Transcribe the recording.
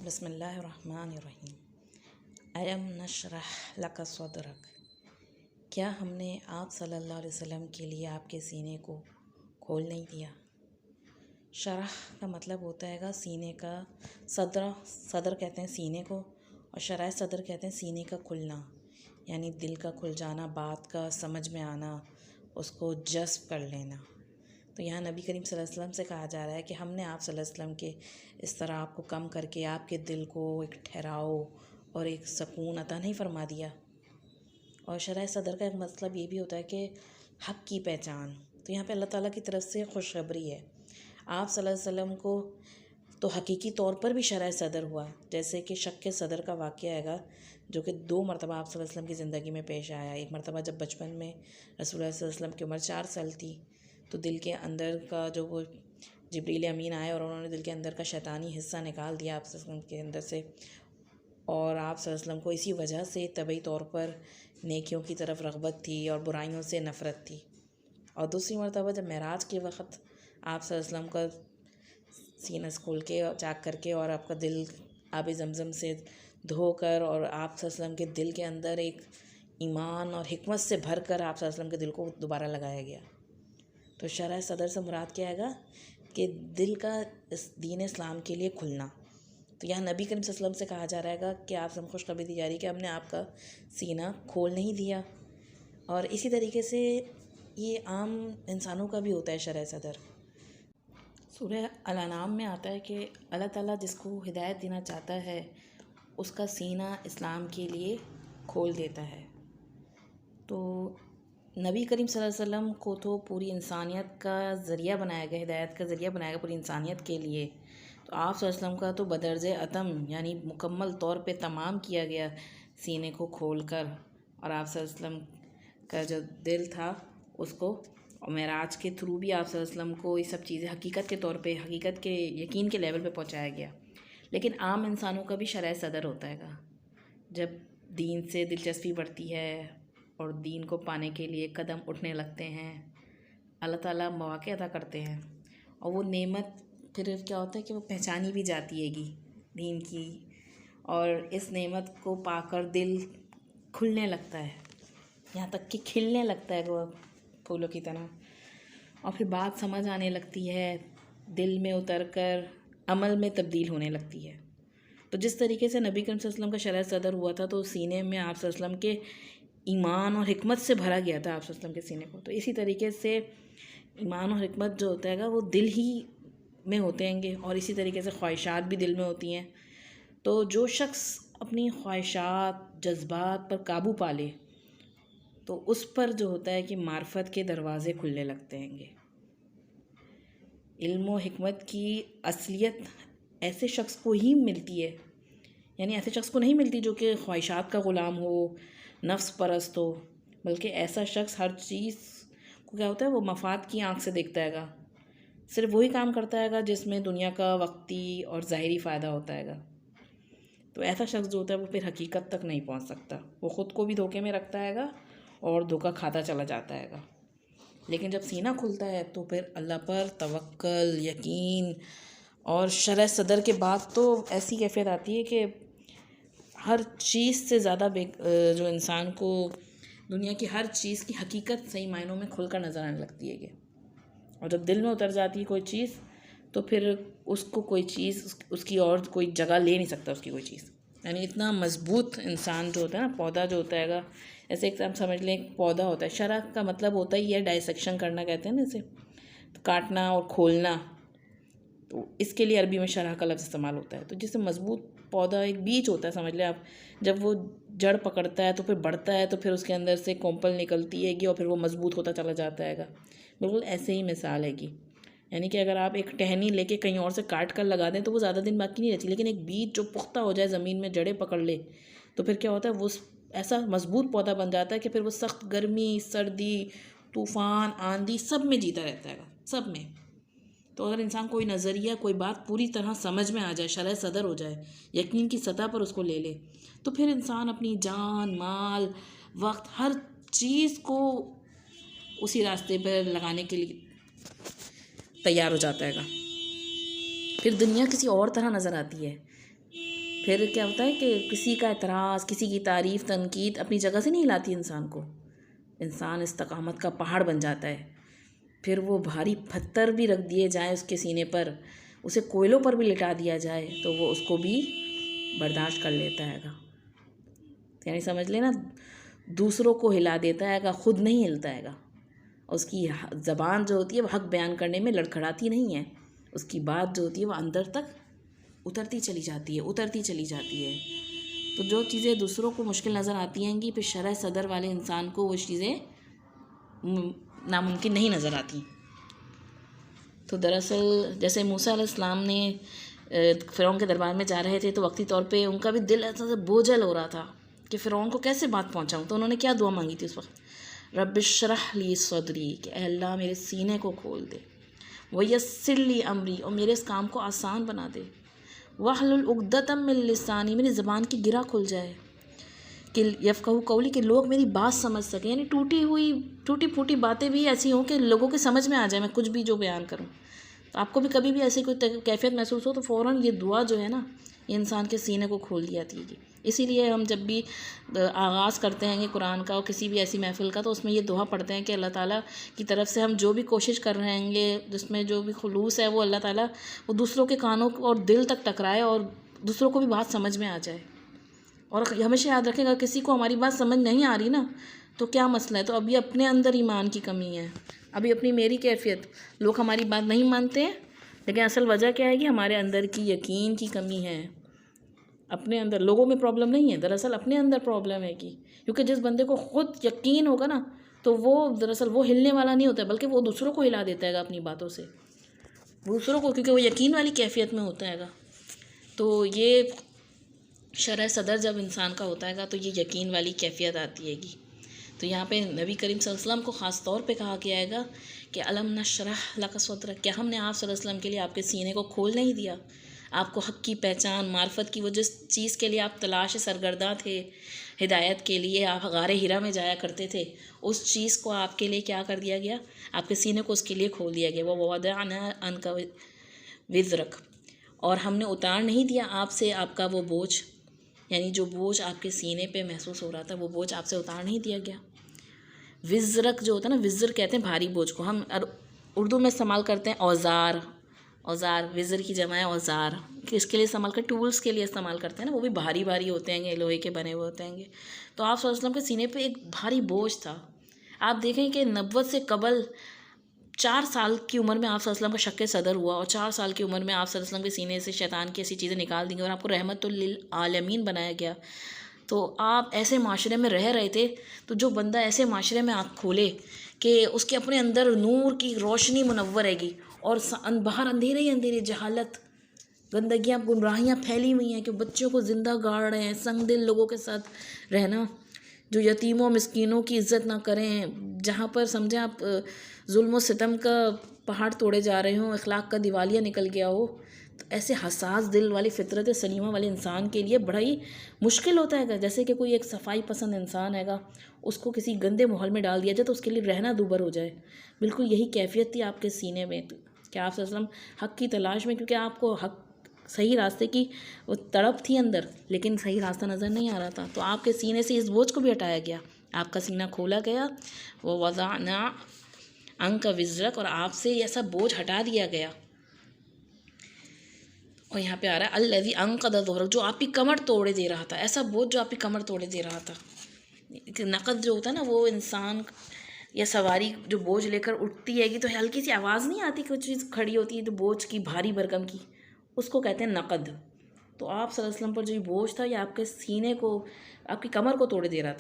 बिस्मिल्लाहिर्रहमानिर्रहीम। अलम नशरह लका सदरक। क्या हमने आप सल्लल्लाहु अलैहि वसल्लम के लिए आपके सीने को खोल नहीं दिया। शरह का मतलब होता है सीने का। सदर कहते हैं सीने को, और शराह सदर कहते हैं सीने का खुलना, यानी दिल का खुल जाना, बात का समझ में आना, उसको जज़्ब कर लेना। तो यहाँ नबी करीम सल्लल्लाहु अलैहि वसल्लम से कहा जा रहा है कि हमने आप सल्लल्लाहु अलैहि वसल्लम के इस तरह आपको कम करके आपके दिल को एक ठहराव और एक सुकून अता नहीं फरमा दिया। और शरह सदर का एक मतलब ये भी होता है कि हक़ की पहचान। तो यहाँ पे अल्लाह ताला की तरफ से खुशखबरी है। आप सल्लल्लाहु अलैहि वसल्लम को तो हकीकी तौर पर भी शरह सदर हुआ, जैसे कि शक्के सदर का वाक़या हैगा, जो कि 2 मरतबा आप सल्लल्लाहु अलैहि वसल्लम की ज़िंदगी में पेश आया। एक मरतबा जब बचपन में रसूलुल्लाह सल्लल्लाहु अलैहि वसल्लम की उम्र 4 साल थी, तो दिल के अंदर का जो वो जिब्रील अमीन आए और उन्होंने दिल के अंदर का शैतानी हिस्सा निकाल दिया आप सल्लल्लाहु अलैहि वसल्लम के अंदर से, और आप सल्लल्लाहु अलैहि वसल्लम को इसी वजह से तबई तौर पर नेकियों की तरफ रग़बत थी और बुराइयों से नफ़रत थी। और दूसरी मरतबा जब मेराज के वक़्त आप सल्लल्लाहु अलैहि वसल्लम का सीना खोल के चाक करके और आपका दिल आब ज़मज़म से धोकर और आप सल्लल्लाहु अलैहि वसल्लम के दिल के अंदर एक ईमान और हिकमत से भर कर आप सल्लल्लाहु अलैहि वसल्लम के दिल को दोबारा लगाया गया। तो शरह सदर से मुराद क्या है कि दिल का इस दीन इस्लाम के लिए खुलना। तो यहाँ नबी करीम सल्लल्लाहु अलैहि वसल्लम से कहा जा रहा है कि आप सब खुशखबरी दी जा रही है कि हमने आपका सीना खोल नहीं दिया। और इसी तरीके से ये आम इंसानों का भी होता है शरह सदर। सूरह अल-अनाम में आता है कि अल्लाह ताला जिसको हिदायत देना चाहता है उसका सीना इस्लाम के लिए खोल देता है। तो नबी करीम सल्लल्लाहु अलैहि वसल्लम को तो पूरी इंसानियत का ज़रिया बनाया गया, हिदायत का ज़रिया बनाया गया पूरी इंसानियत के लिए। तो आप सल्लल्लाहु अलैहि वसल्लम का तो बदर्जे अतम यानी मुकम्मल तौर पे तमाम किया गया सीने को खोल कर, और आप सल्लल्लाहु अलैहि वसल्लम का जो दिल था उसको और मेराज के थ्रू भी आप सल्लल्लाहु अलैहि वसल्लम को ये सब चीज़ें हकीकत के तौर पे, हकीकत के यकीन के लेवल पे पहुंचाया गया। लेकिन आम इंसानों का भी शरह सदर होता है। जब दीन से दिलचस्पी बढ़ती है और दीन को पाने के लिए कदम उठने लगते हैं, अल्लाह ताला मौक़े अता करते हैं, और वो नेमत फिर क्या होता है कि वो पहचानी भी जाती हैगी दीन की, और इस नेमत को पाकर दिल खुलने लगता है, यहाँ तक कि खिलने लगता है वो फूलों की तरह, और फिर बात समझ आने लगती है, दिल में उतर कर अमल में तब्दील होने लगती है। तो जिस तरीके से नबी करीम सल्लल्लाहु अलैहि वसल्लम का शरह सदर हुआ था, तो सीने में आप सल्लल्लाहु अलैहि वसल्लम के ईमान और हिकमत से भरा गया था आप सल्लल्लाहु अलैहि वसल्लम के सीने को। तो इसी तरीके से ईमान और हिकमत जो होता है वो दिल ही में होते हैंगे, और इसी तरीके से ख्वाहिशात भी दिल में होती हैं। तो जो शख्स अपनी ख्वाहिशात जज्बात पर काबू पा ले, तो उस पर जो होता है कि मार्फत के दरवाज़े खुलने लगते हैंगे। इल्म और हिकमत की असलियत ऐसे शख्स को ही मिलती है, यानी ऐसे शख्स को नहीं मिलती जो कि ख्वाहिशात का ग़ुलाम हो, नफ्स परस्त हो, बल्कि ऐसा शख्स हर चीज़ को क्या होता है वो मफाद की आंख से देखता हैगा। सिर्फ वही काम करता हैगा जिसमें दुनिया का वक्ती और ज़ाहिरी फ़ायदा होता हैगा। तो ऐसा शख्स जो होता है वो फिर हकीकत तक नहीं पहुंच सकता, वो ख़ुद को भी धोखे में रखता हैगा और धोखा खाता चला जाता हैगा। लेकिन जब सीना खुलता है तो फिर अल्लाह पर तवक्कल, यकीन और शरह सदर के बाद तो ऐसी कैफियत आती है कि हर चीज़ से ज़्यादा जो इंसान को दुनिया की हर चीज़ की हकीकत सही मायनों में खुलकर नज़र आने लगती है। और जब दिल में उतर जाती है कोई चीज़, तो फिर उसको कोई चीज़ उसकी और कोई जगह ले नहीं सकता उसकी कोई चीज़। यानी इतना मजबूत इंसान जो होता है ना, पौधा जो होता हैगा, ऐसे एक आप समझ लें एक पौधा होता है। शरह का मतलब होता ही है डाइसेक्शन करना, कहते हैं ना इसे, तो काटना और खोलना। तो इसके लिए अरबी में शरह का लफ्ज़ इस्तेमाल होता है। तो जिससे मजबूत पौधा एक बीज होता है, समझ लें आप, जब वो जड़ पकड़ता है तो फिर बढ़ता है, तो फिर उसके अंदर से कोंपल निकलती हैगी और फिर वो मजबूत होता चला जाता हैगा। बिल्कुल ऐसे ही मिसाल हैगी। यानी कि अगर आप एक टहनी लेके कहीं और से काट कर लगा दें तो वो ज़्यादा दिन बाकी नहीं रहती, लेकिन एक बीज जो पुख्ता हो जाए, ज़मीन में जड़ें पकड़ ले, तो फिर क्या होता है वो ऐसा मजबूत पौधा बन जाता है कि फिर वो सख्त गर्मी, सर्दी, तूफ़ान, आंधी सब में जीता रहता है, सब में। तो अगर इंसान कोई नज़रिया, कोई बात पूरी तरह समझ में आ जाए, शरह सदर हो जाए, यकीन की सतह पर उसको ले ले, तो फिर इंसान अपनी जान, माल, वक्त, हर चीज़ को उसी रास्ते पर लगाने के लिए तैयार हो जाता हैगा। फिर दुनिया किसी और तरह नज़र आती है। फिर क्या होता है कि किसी का एतराज़, किसी की तारीफ़, तनकीद अपनी जगह से नहीं लाती इंसान को। इंसान इस्तकामत का पहाड़ बन जाता है। फिर वो भारी पत्थर भी रख दिए जाएँ उसके सीने पर, उसे कोयलों पर भी लिटा दिया जाए तो वो उसको भी बर्दाश्त कर लेता हैगा। यानी समझ लेना, दूसरों को हिला देता हैगा, खुद नहीं हिलता हैगा। उसकी ज़बान जो होती है वो हक़ बयान करने में लड़खड़ाती नहीं है। उसकी बात जो होती है वो अंदर तक उतरती चली जाती है। तो जो चीज़ें दूसरों को मुश्किल नज़र आती हैं कि फिर शरह सदर वाले इंसान को वो चीज़ें नामुमकिन नहीं नज़र आती। तो दरअसल जैसे मूसा अलैहिस्सलाम ने फ़िरौन के दरबार में जा रहे थे तो वक्ती तौर पे उनका भी दिल ऐसा बोझल हो रहा था कि फ़िरौन को कैसे बात पहुंचाऊं। तो उन्होंने क्या दुआ मांगी थी उस वक्त? रब्बिश्रह ली सदरी, कि अल्लाह मेरे सीने को खोल दे, वयस्सिर ली अमरी, और मेरे इस काम को आसान बना दे, वहलुल उक़दतम मिन लिसानी, मेरी ज़बान की गिरा खुल जाए, कि यफ़क़हू क़ौली, कि लोग मेरी बात समझ सकें। यानी टूटी फूटी बातें भी ऐसी हों कि लोगों के समझ में आ जाए मैं कुछ भी जो बयान करूं। तो आपको भी कभी भी ऐसी कोई कैफियत महसूस हो तो फ़ौरन ये दुआ जो है ना, ये इंसान के सीने को खोल दिया थी। इसीलिए हम जब भी आगाज़ करते हैं कुरान का और किसी भी ऐसी महफ़िल का, तो उसमें ये दुआ पढ़ते हैं कि अल्लाह ताला की तरफ से हम जो भी कोशिश कर रहे हैं, जिसमें जो भी खुलूस है, वो अल्लाह ताला वो दूसरों के कानों और दिल तक टकराए और दूसरों को भी बात समझ में आ जाए। और हमेशा याद रखें, अगर किसी को हमारी बात समझ नहीं आ रही ना, तो क्या मसला है? तो अभी अपने अंदर ईमान की कमी है, अभी अपनी मेरी कैफियत, लोग हमारी बात नहीं मानते हैं, लेकिन असल वजह क्या है कि हमारे अंदर की यकीन की कमी है। अपने अंदर लोगों में प्रॉब्लम नहीं है, दरअसल अपने अंदर प्रॉब्लम है। क्योंकि जिस बंदे को खुद यकीन होगा ना, तो वो दरअसल वो हिलने वाला नहीं होता, बल्कि वो दूसरों को हिला देता है अपनी बातों से, दूसरों को, क्योंकि वो यकीन वाली कैफियत में होता है। तो ये शरह सदर जब इंसान का होता है तो ये यकीन वाली कैफियत आती हैगी। तो यहाँ पे नबी करीम सल्लल्लाहु अलैहि वसल्लम को ख़ास तौर पे कहा गया है कि अलम नशरह लका सदरक, क्या हमने आप सल्लल्लाहु अलैहि वसल्लम के लिए आपके सीने को खोल नहीं दिया? आपको हक़ की पहचान, मार्फत की, वो जिस चीज़ के लिए आप तलाश सरगर्दा थे, हिदायत के लिए आप गारे हिरा में जाया करते थे, उस चीज़ को आपके लिए क्या कर दिया गया? आपके सीने को उसके लिए खोल दिया गया। वो वदअना अन्का विज़रक, और हमने उतार नहीं दिया आपसे आपका वो बोझ, यानी जो बोझ आपके सीने पे महसूस हो रहा था, वो बोझ आपसे उतार नहीं दिया गया। विज़रक जो होता है ना, विज़र कहते हैं भारी बोझ को, हम उर्दू में इस्तेमाल करते हैं औज़ार। विज़र की जमा है औज़ार, किसके लिए इस्तेमाल करते? टूल्स के लिए इस्तेमाल करते हैं ना, वो भी भारी होते हैं, लोहे के बने हुए होते हैं। तो आप सल्लल्लाहु अलैहि वसल्लम के सीने पे एक भारी बोझ था। आप देखें कि नबुव्वत से कबल 4 साल की उम्र में आप सल्लल्लाहु अलैहि वसल्लम का शक्के सदर हुआ, और 4 साल की उम्र में आप सल्लल्लाहु अलैहि वसल्लम के सीने से शैतान की ऐसी चीज़ें निकाल दी गई और आपको रहमतुल लिल आलमीन बनाया गया। तो आप ऐसे माशरे में रह रहे थे, तो जो बंदा ऐसे माशरे में आँख खोले कि उसके अपने अंदर नूर की रोशनी मुनव्वर हैगी और बाहर अंधेरे ही अंधेरे, जहालत, गंदगियाँ, गुमराहियाँ फैली हुई हैं कि बच्चों को ज़िंदा गाड़ रहे हैं, संग दिल लोगों के साथ रहना, जो यतीमों मिस्कीनों की इज़्ज़त ना करें, जहाँ पर समझें आप जुल्म सितम का पहाड़ तोड़े जा रहे हों, अखलाक का दिवालिया निकल गया हो, तो ऐसे हसास दिल वाली फितरत सलीमा वाले इंसान के लिए बड़ा ही मुश्किल होता है। जैसे कि कोई एक सफाई पसंद इंसान हैगा, उसको किसी गंदे माहौल में डाल दिया जाए तो उसके लिए रहना दूभर हो जाए। बिल्कुल यही कैफियत थी आपके सीने में कि आप सल्लल्लाहु अलैहि वसल्लम हक़ की तलाश में, क्योंकि आपको हक़ सही रास्ते की वो तड़प थी अंदर, लेकिन सही रास्ता नज़र नहीं आ रहा था। तो आपके सीने से इस बोझ को भी हटाया गया, आपका सीना खोला गया, वो वज़अना अन्का विज़रक, और आपसे ऐसा बोझ हटा दिया गया। और यहाँ पे आ रहा है अल्लज़ी अन्क़ज़ ज़हरक, जो आपकी कमर तोड़े दे रहा था, ऐसा बोझ जो आपकी कमर तोड़े दे रहा था। नक़द जो होता है ना, वो इंसान या सवारी जो बोझ लेकर उठती हैगी तो हल्की सी आवाज़ नहीं आती, कुछ चीज़ खड़ी होती है तो बोझ की, भारी भरकम की, उसको कहते हैं नक़द। तो आप सल्लल्लाहु अलैहि वसल्लम पर जो बोझ था, ये आपके सीने को, आपकी कमर को तोड़े दे रहा था।